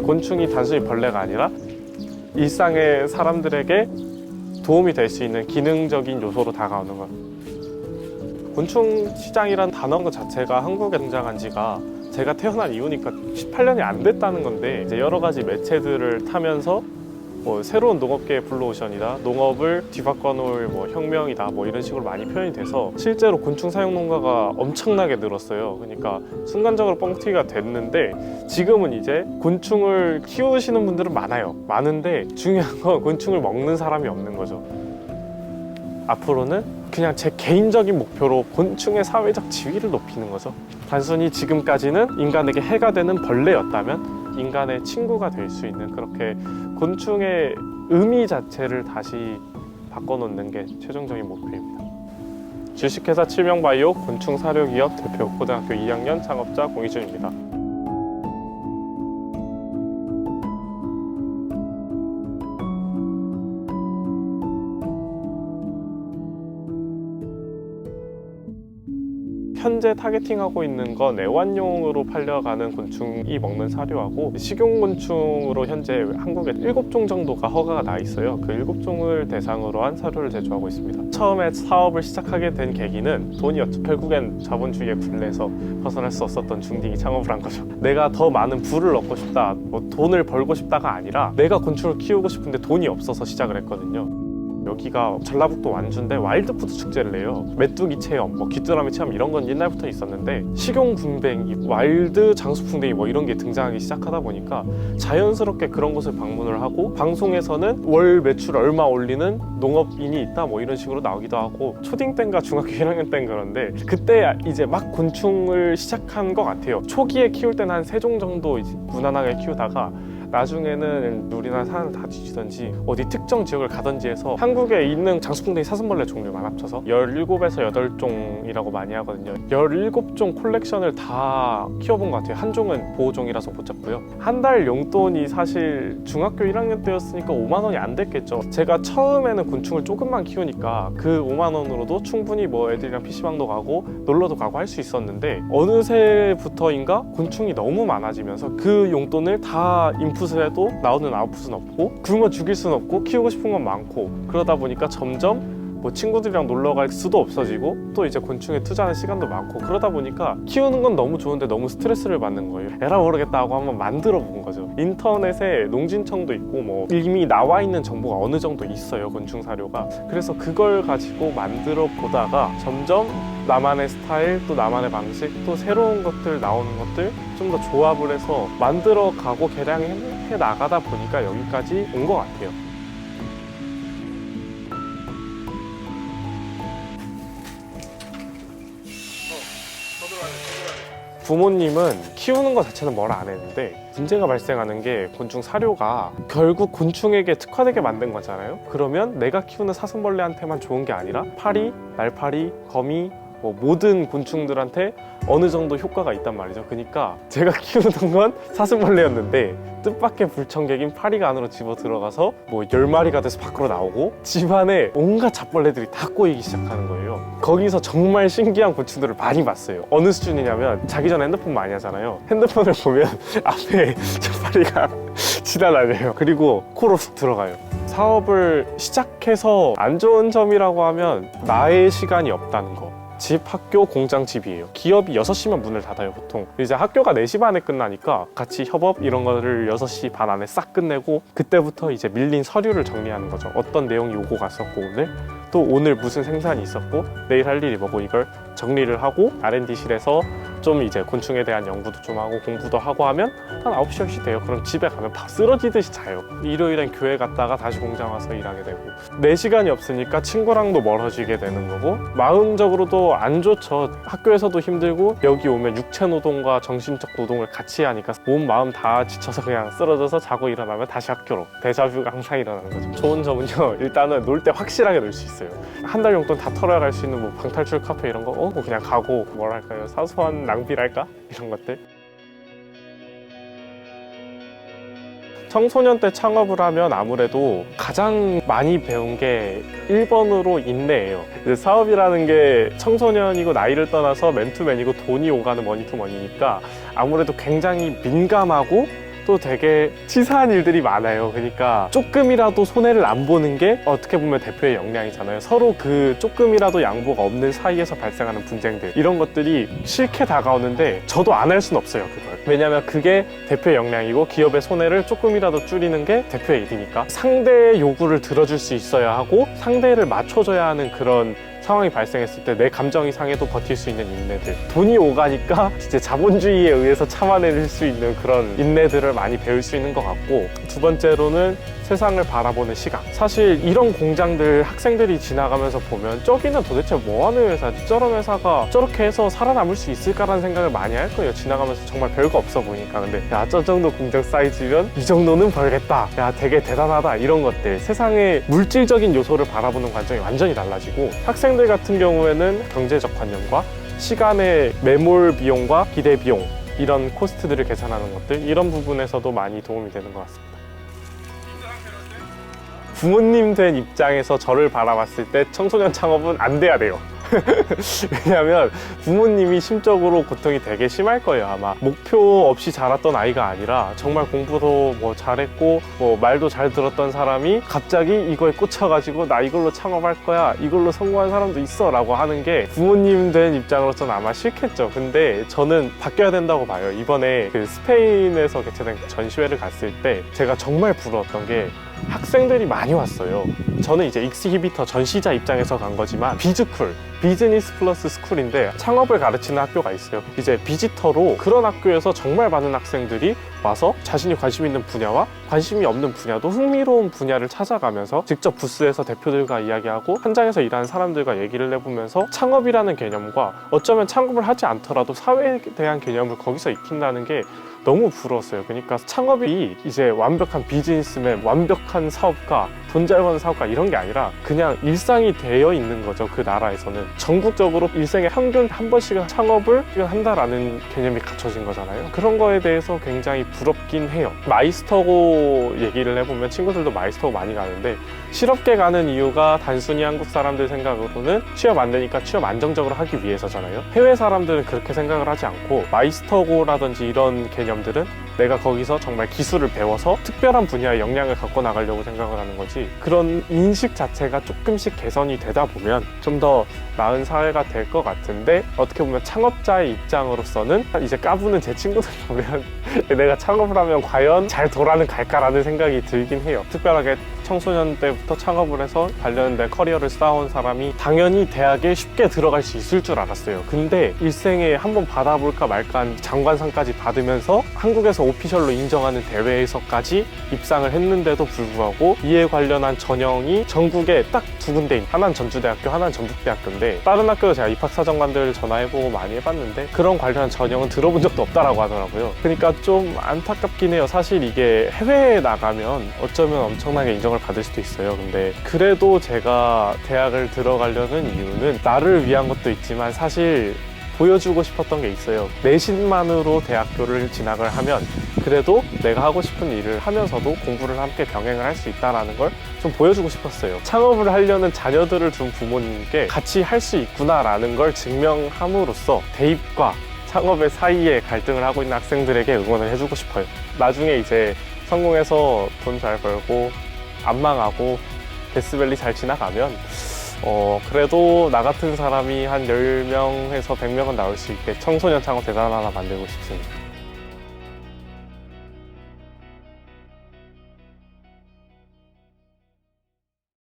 곤충이 단순히 벌레가 아니라 일상의 사람들에게 도움이 될 수 있는 기능적인 요소로 다가오는 것. 곤충 시장이란 단어 자체가 한국에 등장한 지가 제가 태어난 이후니까 18년이 안 됐다는 건데, 이제 여러 가지 매체들을 타면서 뭐 새로운 농업계의 블루오션이다, 농업을 뒤바꿔 놓을 뭐 혁명이다, 뭐 이런 식으로 많이 표현이 돼서 실제로 곤충 사용 농가가 엄청나게 늘었어요. 그러니까 순간적으로 뻥튀기가 됐는데, 지금은 이제 곤충을 키우시는 분들은 많은데 중요한 건 곤충을 먹는 사람이 없는 거죠. 앞으로는 그냥 제 개인적인 목표로 곤충의 사회적 지위를 높이는 거죠. 단순히 지금까지는 인간에게 해가 되는 벌레였다면 인간의 친구가 될 수 있는, 그렇게 곤충의 의미 자체를 다시 바꿔놓는 게 최종적인 목표입니다. 주식회사 칠명바이오 곤충사료기업 대표, 고등학교 2학년 창업자 공희준입니다. 현재 타겟팅하고 있는 건 애완용으로 팔려가는 곤충이 먹는 사료하고, 식용곤충으로 현재 한국에 7종 정도가 허가가 나 있어요. 그 7종을 대상으로 한 사료를 제조하고 있습니다. 처음에 사업을 시작하게 된 계기는 돈이었죠. 결국엔 자본주의의 굴레에서 벗어날 수 없었던 중딩이 창업을 한 거죠. 내가 더 많은 부를 얻고 싶다, 뭐 돈을 벌고 싶다가 아니라 내가 곤충을 키우고 싶은데 돈이 없어서 시작을 했거든요. 여기가 전라북도 완주인데 와일드푸드 축제를 해요. 메뚜기 체험, 뭐 귀뚜라미 체험 이런 건 옛날부터 있었는데, 식용궁뎅이, 와일드 장수풍뎅이 뭐 이런 게 등장하기 시작하다 보니까 자연스럽게 그런 곳을 방문을 하고, 방송에서는 월 매출 얼마 올리는 농업인이 있다 뭐 이런 식으로 나오기도 하고, 초딩 땐가 중학교 1학년 땐 그런데 그때 이제 막 곤충을 시작한 것 같아요. 초기에 키울 때는 한 3종 정도 이제 무난하게 키우다가 나중에는 우리나라 산을 다 뒤지던지 어디 특정 지역을 가던지 해서 한국에 있는 장수풍뎅이 사슴벌레 종류만 합쳐서 17에서 8종이라고 많이 하거든요. 17종 콜렉션을 다 키워본 것 같아요. 한 종은 보호종이라서 못 잡고요. 한 달 용돈이 사실 중학교 1학년 때였으니까 5만 원이 안 됐겠죠. 제가 처음에는 곤충을 조금만 키우니까 그 5만 원으로도 충분히 뭐 애들이랑 PC방도 가고 놀러도 가고 할 수 있었는데, 어느새부터인가 곤충이 너무 많아지면서 그 용돈을 다 인풋을 해도 나오는 아웃풋은 없고, 굶어 죽일 수는 없고, 키우고 싶은 건 많고, 그러다 보니까 점점 뭐 친구들이랑 놀러 갈 수도 없어지고, 또 이제 곤충에 투자하는 시간도 많고, 그러다 보니까 키우는 건 너무 좋은데 너무 스트레스를 받는 거예요. 에라 모르겠다 하고 한번 만들어 본 거죠. 인터넷에 농진청도 있고 뭐 이미 나와 있는 정보가 어느 정도 있어요, 곤충 사료가. 그래서 그걸 가지고 만들어 보다가 점점 나만의 스타일, 또 나만의 방식, 또 새로운 것들 나오는 것들 좀 더 조합을 해서 만들어 가고 개량해 나가다 보니까 여기까지 온 것 같아요. 부모님은 키우는 것 자체는 뭐라 안 했는데, 문제가 발생하는 게 곤충 사료가 결국 곤충에게 특화되게 만든 거잖아요. 그러면 내가 키우는 사슴벌레한테만 좋은 게 아니라 파리, 날파리, 거미, 뭐 모든 곤충들한테 어느 정도 효과가 있단 말이죠. 그러니까 제가 키우는 건 사슴벌레였는데 뜻밖의 불청객인 파리가 안으로 집어 들어가서 뭐 10마리가 돼서 밖으로 나오고, 집안에 온갖 잡벌레들이 다 꼬이기 시작하는 거예요. 거기서 정말 신기한 곤충들을 많이 봤어요. 어느 수준이냐면, 자기 전에 핸드폰 많이 하잖아요. 핸드폰을 보면 앞에 잡파리가 지나다녀요. 그리고 코로 쑥 들어가요. 사업을 시작해서 안 좋은 점이라고 하면 나의 시간이 없다는 거. 집, 학교, 공장, 집이에요. 기업이 6시면 문을 닫아요, 보통. 이제 학교가 4시 반에 끝나니까 같이 협업 이런 거를 6시 반 안에 싹 끝내고, 그때부터 이제 밀린 서류를 정리하는 거죠. 어떤 내용이 오고 갔었고, 또 오늘 무슨 생산이 있었고, 내일 할 일이 뭐고, 이걸 정리를 하고 R&D실에서 좀 이제 곤충에 대한 연구도 좀 하고 공부도 하고 하면 한 9시, 10시 돼요. 그럼 집에 가면 밥 쓰러지듯이 자요. 일요일엔 교회 갔다가 다시 공장 와서 일하게 되고, 내 시간이 없으니까 친구랑도 멀어지게 되는 거고, 마음적으로도 안 좋죠. 학교에서도 힘들고, 여기 오면 육체 노동과 정신적 노동을 같이 하니까 몸, 마음 다 지쳐서 그냥 쓰러져서 자고 일어나면 다시 학교로. 데자뷰가 항상 일어나는 거죠. 좋은 점은요, 일단은 놀 때 확실하게 놀 수 있어요. 한 달 용돈 다 털어야 갈 수 있는 뭐 방탈출 카페 이런 거 뭐 그냥 가고, 뭐랄까요, 사소한 낭비랄까? 이런 것들. 청소년 때 창업을 하면 아무래도 가장 많이 배운 게 1번으로 인내예요. 사업이라는 게 청소년이고 나이를 떠나서 맨투맨이고 돈이 오가는 머니투머니니까 아무래도 굉장히 민감하고 또 되게 치사한 일들이 많아요. 그러니까 조금이라도 손해를 안 보는 게 어떻게 보면 대표의 역량이잖아요. 서로 그 조금이라도 양보가 없는 사이에서 발생하는 분쟁들, 이런 것들이 싫게 다가오는데 저도 안 할 수는 없어요, 그걸. 왜냐면 그게 대표의 역량이고 기업의 손해를 조금이라도 줄이는 게 대표의 일이니까. 상대의 요구를 들어줄 수 있어야 하고 상대를 맞춰줘야 하는 그런 상황이 발생했을 때 내 감정이 상해도 버틸 수 있는 인내들, 돈이 오가니까 이제 자본주의에 의해서 참아낼 수 있는 그런 인내들을 많이 배울 수 있는 것 같고, 두 번째로는 세상을 바라보는 시각. 사실 이런 공장들 학생들이 지나가면서 보면 저기는 도대체 뭐하는 회사지? 저런 회사가 저렇게 해서 살아남을 수 있을까라는 생각을 많이 할 거예요. 지나가면서 정말 별거 없어 보이니까. 근데 야, 저 정도 공장 사이즈면 이 정도는 벌겠다, 야 되게 대단하다, 이런 것들, 세상의 물질적인 요소를 바라보는 관점이 완전히 달라지고, 학생들 같은 경우에는 경제적 관념과 시간의 매몰 비용과 기대 비용, 이런 코스트들을 계산하는 것들, 이런 부분에서도 많이 도움이 되는 것 같습니다. 부모님 된 입장에서 저를 바라봤을 때 청소년 창업은 안 돼야 돼요. 왜냐하면 부모님이 심적으로 고통이 되게 심할 거예요. 아마 목표 없이 자랐던 아이가 아니라 정말 공부도 뭐 잘했고 뭐 말도 잘 들었던 사람이 갑자기 이거에 꽂혀가지고 나 이걸로 창업할 거야, 이걸로 성공한 사람도 있어 라고 하는 게 부모님 된 입장으로서는 아마 싫겠죠. 근데 저는 바뀌어야 된다고 봐요. 이번에 그 스페인에서 개최된 전시회를 갔을 때 제가 정말 부러웠던 게 학생들이 많이 왔어요. 저는 이제 익스히비터 전시자 입장에서 간 거지만 비즈쿨, 비즈니스 플러스 스쿨인데 창업을 가르치는 학교가 있어요. 이제 비지터로 그런 학교에서 정말 많은 학생들이 와서 자신이 관심 있는 분야와 관심이 없는 분야도 흥미로운 분야를 찾아가면서 직접 부스에서 대표들과 이야기하고 현장에서 일하는 사람들과 얘기를 해보면서 창업이라는 개념과 어쩌면 창업을 하지 않더라도 사회에 대한 개념을 거기서 익힌다는 게 너무 부러웠어요. 그러니까 창업이 이제 완벽한 비즈니스맨, 완벽한 사업가, 돈 잘 버는 사업가 이런 게 아니라 그냥 일상이 되어 있는 거죠. 그 나라에서는 전국적으로 일생에 평균 한 번씩은 창업을 한다라는 개념이 갖춰진 거잖아요. 그런 거에 대해서 굉장히 부럽긴 해요. 마이스터고 얘기를 해보면 친구들도 마이스터고 많이 가는데, 실업계 가는 이유가 단순히 한국 사람들 생각으로는 취업 안 되니까 취업 안정적으로 하기 위해서잖아요. 해외 사람들은 그렇게 생각을 하지 않고 마이스터고라든지 이런 개념들은 내가 거기서 정말 기술을 배워서 특별한 분야의 역량을 갖고 나가려고 생각을 하는 거지, 그런 인식 자체가 조금씩 개선이 되다 보면 좀 더 나은 사회가 될 것 같은데, 어떻게 보면 창업자의 입장으로서는 이제 까부는 제 친구들 보면 내가 창업을 하면 과연 잘 돌아는 갈까라는 생각이 들긴 해요. 특별하게 청소년 때부터 창업을 해서 관련된 커리어를 쌓아온 사람이 당연히 대학에 쉽게 들어갈 수 있을 줄 알았어요. 근데 일생에 한번 받아볼까 말까 한 장관상까지 받으면서 한국에서 오피셜로 인정하는 대회에서까지 입상을 했는데도 불구하고 이에 관련한 전형이 전국에 딱 두 군데인, 하나는 전주대학교, 하나는 전북대학교인데 다른 학교도 제가 입학사정관들 전화해보고 많이 해봤는데 그런 관련한 전형은 들어본 적도 없다라고 하더라고요. 그러니까 좀 안타깝긴 해요. 사실 이게 해외에 나가면 어쩌면 엄청나게 인정을 받을 수도 있어요. 근데 그래도 제가 대학을 들어가려는 이유는 나를 위한 것도 있지만 사실 보여주고 싶었던 게 있어요. 내신만으로 대학교를 진학을 하면 그래도 내가 하고 싶은 일을 하면서도 공부를 함께 병행을 할 수 있다는 걸 좀 보여주고 싶었어요. 창업을 하려는 자녀들을 둔 부모님께 같이 할 수 있구나라는 걸 증명함으로써 대입과 창업의 사이에 갈등을 하고 있는 학생들에게 응원을 해주고 싶어요. 나중에 이제 성공해서 돈 잘 벌고 안 망하고 데스밸리 잘 지나가면 그래도 나 같은 사람이 한 10명에서 100명은 나올 수 있게 청소년 창업 대단 하나 만들고 싶습니다.